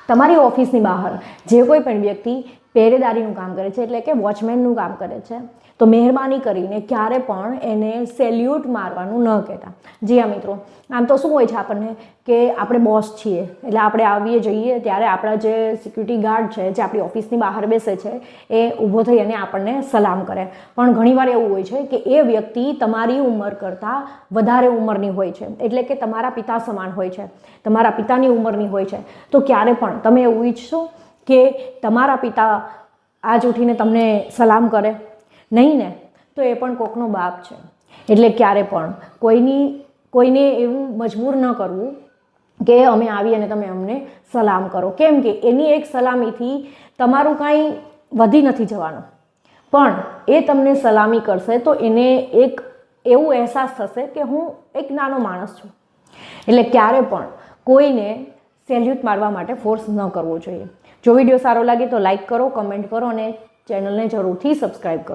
તમારી ઓફિસની બહાર જે કોઈ પણ વ્યક્તિ પહેરેદારીનું કામ કરે છે એટલે કે વોચમેનનું કામ કરે છે તો મહેરબાની કરીને ક્યારે પણ એને સેલ્યુટ મારવાનું ન કહેતા. જી હા મિત્રો, આમ તો શું હોય છે આપણને કે આપણે બોસ છીએ એટલે આપણે આવીએ જઈએ ત્યારે આપણા જે સિક્યુરિટી ગાર્ડ છે જે આપણી ઓફિસની બહાર બેસે છે એ ઊભો થઈ અને આપણને સલામ કરે. પણ ઘણીવાર એવું હોય છે કે એ વ્યક્તિ તમારી ઉંમર કરતાં વધારે ઉંમરની હોય છે એટલે કે તમારા પિતા સમાન હોય છે, તમારા પિતાની ઉંમરની હોય છે. તો ક્યારે પણ તમે એવું ઈચ્છશો કે તમારા પિતા આજ ઉઠીને તમને સલામ કરે? નહીં ને. તો એ પણ કોકનો બાપ છે એટલે ક્યારે પણ કોઈને એવું મજબૂર ન કરવું કે અમે આવીએ અને તમે અમને સલામ કરો. કેમ કે એની એક સલામીથી તમારું કાંઈ વધી નથી જવાનું, પણ એ તમને સલામી કરશે તો એને એક એવું અહેસાસ થશે કે હું એક નાનો માણસ છું. એટલે ક્યારે પણ કોઈને સેલ્યુટ મારવા માટે ફોર્સ ન કરવો જોઈએ. જો વિડીયો સારો લાગે તો લાઈક કરો, કમેન્ટ કરો અને ચેનલને જરૂરથી સબસ્ક્રાઈબ કરો.